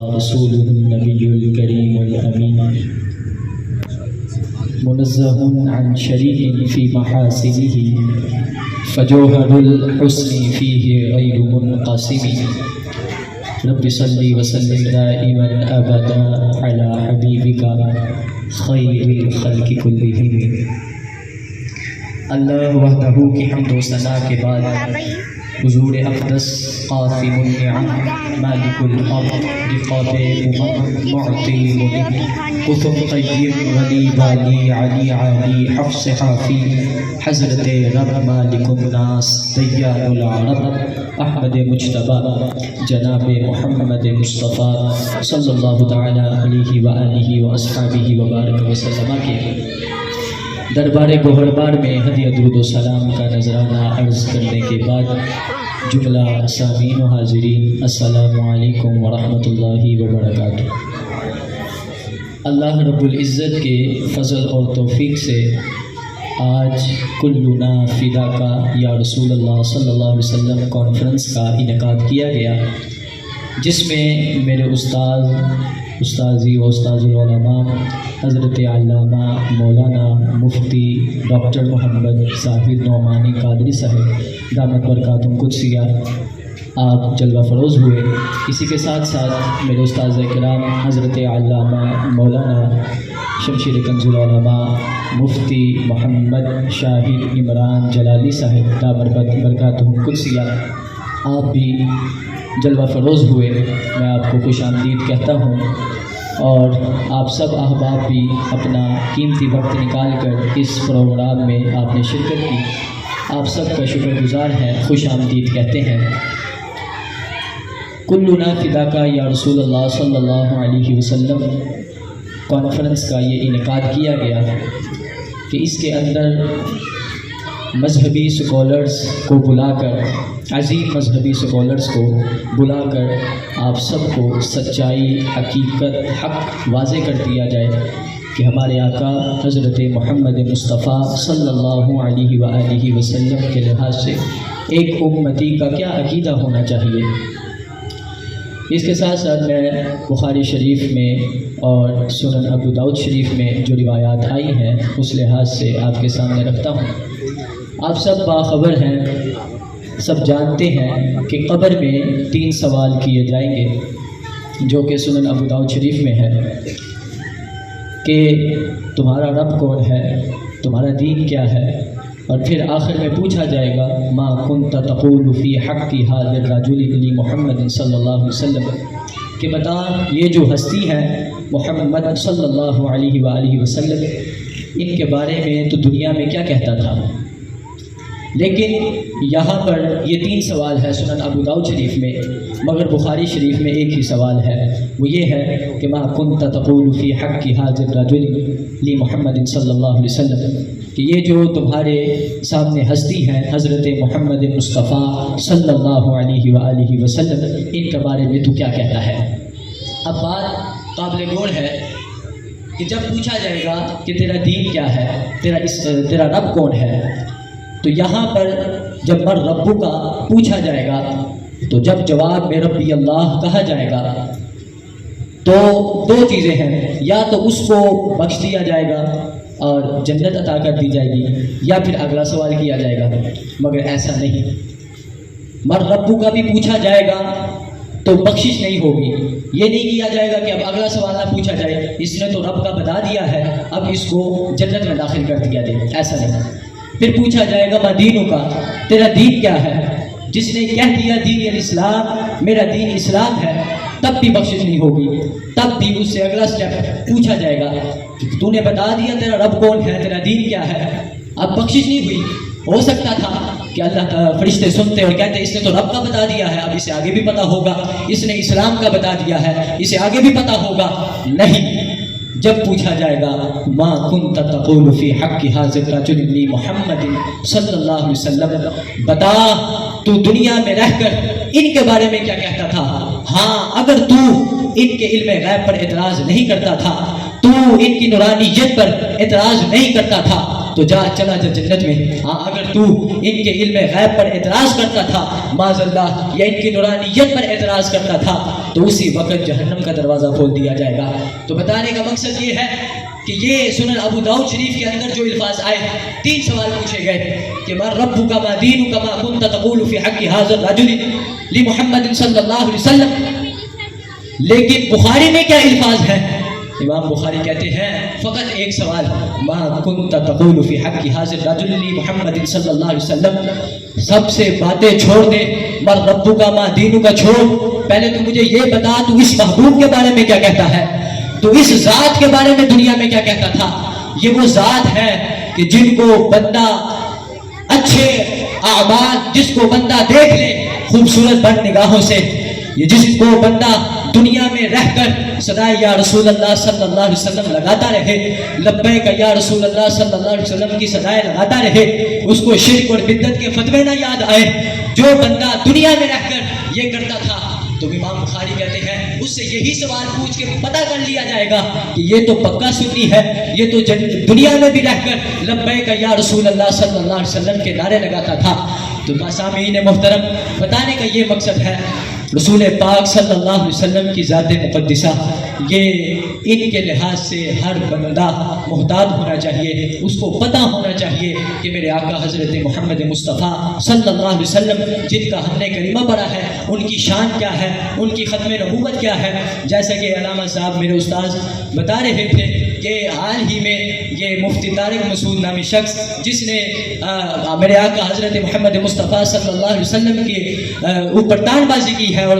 رسوله النبي الكريم الأمين منزه عن شريك في محاسنه فجوهر الحسن فيه غير منقسم رب صل وسلم دائما أبدا على حبيبك خير الخلق كلهم۔ اللہ وحدہ کی حمد و ثنا کے بعد حضور اقدس قاسم النعم مالک الارض بقابل معطی منعم قطب قیم ولی بالی علی علی حفظ حافی حضرت رب مالک الناس دیان العرب احمد مجتبی جناب محمد مصطفیٰ صلی اللہ تعالی علیہ وآلہ واصحابہ وبارک وسلم کے دربار گوہربار میں ہدیہ درود و سلام کا نذرانہ عرض کرنے کے بعد جملہ سامعین و حاضرین السلام علیکم ورحمۃ اللہ وبرکاتہ۔ اللہ رب العزت کے فضل اور توفیق سے آج کلنا فدا کا یا رسول اللہ صلی اللہ علیہ وسلم کانفرنس کا انعقاد کیا گیا، جس میں میرے استاذی و استاذ العلماء حضرت علامہ مولانا مفتی ڈاکٹر محمد ظاہر نعمانی قادری صاحب دامت برکاتہم القدسیہ آپ جلوہ فروز ہوئے۔ اسی کے ساتھ ساتھ میرے استاذ کرام حضرت علامہ مولانا شمشیر کنز العلماء مفتی محمد شاہد عمران جلالی صاحب دامت برکاتہم القدسیہ آپ بھی جلوہ فروز ہوئے۔ میں آپ کو خوش آمدید کہتا ہوں، اور آپ سب احباب بھی اپنا قیمتی وقت نکال کر اس پروگرام میں آپ نے شرکت کی، آپ سب کا شکر گزار ہیں، خوش آمدید کہتے ہیں۔ کلنا فدا کا یا رسول اللہ صلی اللہ علیہ وسلم کانفرنس کا یہ انعقاد کیا گیا کہ اس کے اندر مذہبی سکولرز کو بلا کر، عظیم مذہبی سکولرز کو بلا کر آپ سب کو سچائی، حقیقت، حق واضح کر دیا جائے کہ ہمارے آقا حضرت محمد مصطفیٰ صلی اللہ علیہ وآلہ وسلم کے لحاظ سے ایک امتی کا کیا عقیدہ ہونا چاہیے۔ اس کے ساتھ ساتھ میں بخاری شریف میں اور سنن ابو داؤد شریف میں جو روایات آئی ہیں اس لحاظ سے آپ کے سامنے رکھتا ہوں۔ آپ سب باخبر ہیں، سب جانتے ہیں کہ قبر میں 3 سوال کیے جائیں گے، جو کہ سنن ابو داؤد شریف میں ہے کہ تمہارا رب کون ہے، تمہارا دین کیا ہے، اور پھر آخر میں پوچھا جائے گا ما کنت تقول فی حق ھذا الرجل لی محمد صلی اللہ علیہ وسلم، کہ بتا یہ جو ہستی ہے محمد صلی اللہ علیہ وآلہ وسلم، ان کے بارے میں تو دنیا میں کیا کہتا تھا۔ لیکن یہاں پر یہ 3 سوال ہے سنن ابو داؤد شریف میں، مگر بخاری شریف میں ایک ہی سوال ہے، وہ یہ ہے کہ ما کنت تقول فی حق ھذا الرجل لی محمد صلی اللہ علیہ وسلم، کہ یہ جو تمہارے سامنے ہستی ہیں حضرت محمد مصطفیٰ صلی اللہ علیہ وآلہ وسلم، ان کے بارے میں تو کیا کہتا ہے۔ اب بات قابل غور ہے کہ جب پوچھا جائے گا کہ تیرا دین کیا ہے، تیرا رب کون ہے، تو یہاں پر جب مر ربو کا پوچھا جائے گا تو جب جواب میں ربی اللہ کہا جائے گا تو 2 چیزیں ہیں، یا تو اس کو بخش دیا جائے گا اور جنت عطا کر دی جائے گی، یا پھر اگلا سوال کیا جائے گا، مگر ایسا نہیں۔ مر ربو کا بھی پوچھا جائے گا تو بخشش نہیں ہوگی، یہ نہیں کیا جائے گا کہ اب اگلا سوال نہ پوچھا جائے، اس نے تو رب کا بتا دیا ہے اب اس کو جنت میں داخل کر دیا جائے، ایسا نہیں۔ پھر پوچھا جائے گا ما دینوں کا، تیرا دین کیا ہے، جس نے کہہ دیا دین الاسلام، میرا دین اسلام ہے، تب بھی بخشش نہیں ہوگی، تب بھی اس سے اگلا سٹیپ پوچھا جائے گا تو نے بتا دیا تیرا رب کون ہے، تیرا دین کیا ہے، اب بخشش نہیں ہوئی۔ ہو سکتا تھا کہ اللہ تعالیٰ فرشتے سنتے اور کہتے اس نے تو رب کا بتا دیا ہے، اب اسے آگے بھی پتہ ہوگا، اس نے اسلام کا بتا دیا ہے، اسے آگے بھی پتہ ہوگا۔ نہیں، جب پوچھا جائے گا ما کنت تقول فی حق ھذا الرجل لی محمد صلی اللہ علیہ وسلم، بتا تو دنیا میں رہ کر ان کے بارے میں کیا کہتا تھا۔ ہاں، اگر تو ان کے علم غیب پر اعتراض نہیں کرتا تھا، تو ان کی نورانیت پر اعتراض نہیں کرتا تھا، تو جا چلا جا جنت میں. ہاں اگر تو ان کے علم غیب پر اعتراض کرتا تھا معاذ اللہ یا ان کی نورانیت پر اعتراض کرتا تھا تو اسی وقت جہنم کا دروازہ کھول دیا جائے گا. تو بتانے کا مقصد یہ ہے کہ یہ سنن ابو داؤد شریف کے اندر جو الفاظ آئے 3 سوال پوچھے گئے کہ ما ربک ما دینک ما کنت تقول فی حق هذا الرجل لمحمد صلی اللہ علیہ وسلم. لیکن بخاری میں کیا الفاظ ہیں؟ امام بخاری کہتے ہیں فقط ایک سوال ما کنت تقول فی حق هذا الرجل لمحمد صلی اللہ علیہ وسلم. سب سے باتیں چھوڑ دے، مر ربک ما دینک چھوڑ، پہلے تو مجھے یہ بتا تو اس محبوب کے بارے میں کیا کہتا ہے، تو اس ذات کے بارے میں دنیا میں کیا کہتا تھا. یہ وہ ذات ہے کہ جن کو بندہ اچھے اعمال، جس کو بندہ دیکھ لے خوبصورت بند نگاہوں سے، یہ جس کو بندہ دنیا میں رہ کر صدائے یا رسول اللہ صلی اللہ علیہ وسلم لگاتا رہے، لبیک یا رسول اللہ صلی اللہ علیہ وسلم کی صدائے لگاتا رہے، اس کو شرک اور بدعت کے فتوے نہ یاد آئے. جو بندہ دنیا میں رہ کر یہ کرتا تھا تو امام بخاری کہتے ہیں اس سے یہی سوال پوچھ کے پتہ کر لیا جائے گا کہ یہ تو پکا سنی ہے، یہ تو دنیا میں بھی رہ کر لبیک یا رسول اللہ صلی اللہ علیہ وسلم کے نعرے لگاتا تھا. تو سامعین محترم، بتانے کا یہ مقصد ہے رسول پاک صلی اللہ علیہ وسلم کی ذات مقدسہ یہ ان کے لحاظ سے ہر بندہ محتاط ہونا چاہیے، اس کو پتہ ہونا چاہیے کہ میرے آقا حضرت محمد مصطفیٰ صلی اللہ علیہ وسلم جن کا ہم نے کلمہ پڑھا ہے ان کی شان کیا ہے، ان کی ختم نبوت کیا ہے. جیسا کہ علامہ صاحب میرے استاذ بتا رہے تھے کہ حال ہی میں یہ مفتی طارق مسعود نامی شخص جس نے میرے آقا حضرت محمد مصطفیٰ صلی اللہ علیہ وسلم کے اوپر تان بازی کی ہے اور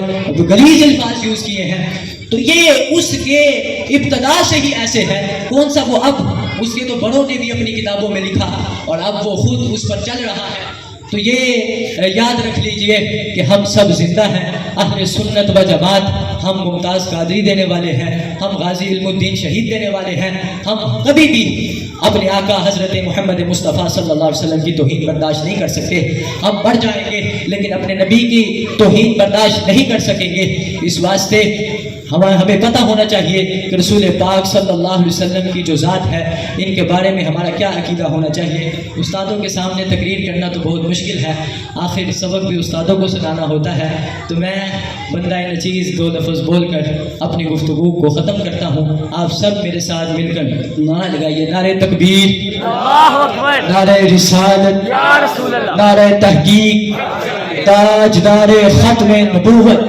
غلیظ الفاظ یوز کیے ہیں، تو یہ اس کے ابتدا سے ہی ایسے ہے. کون سا وہ اب، اس کے تو بڑوں نے بھی اپنی کتابوں میں لکھا اور اب وہ خود اس پر چل رہا ہے. تو یہ یاد رکھ لیجئے کہ ہم سب زندہ ہیں، اہل سنت و جماعت، ہم ممتاز قادری دینے والے ہیں، ہم غازی علم الدین شہید دینے والے ہیں. ہم کبھی بھی اپنے آقا حضرت محمد مصطفیٰ صلی اللہ علیہ وسلم کی توہین برداشت نہیں کر سکتے. ہم مر جائیں گے لیکن اپنے نبی کی توہین برداشت نہیں کر سکیں گے. اس واسطے ہمیں پتہ ہونا چاہیے کہ رسول پاک صلی اللہ علیہ وسلم کی جو ذات ہے ان کے بارے میں ہمارا کیا عقیدہ ہونا چاہیے. استادوں کے سامنے تقریر کرنا تو بہت مشکل ہے، آخر سبق بھی استادوں کو سنانا ہوتا ہے. تو میں بندہ نچیز 2 لفظ بول کر اپنی گفتگو کو ختم کرتا ہوں. آپ سب میرے ساتھ مل کر نعرہ لگائیے، نعرہ تکبیر، نعرہ رسالت، نعرہ تحقیق، تاجدار ختم نبوت.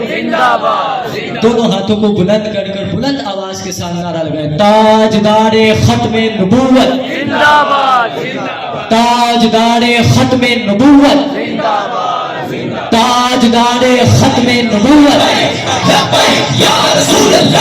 دونوں ہاتھوں کو بلند کر کر بلند آواز کے ساتھ نعرہ لگائیں، تاجدار ختم نبوت، تاجدار ختم نبوت، تاجدار ختم نبوت. لبیک یا رسول اللہ.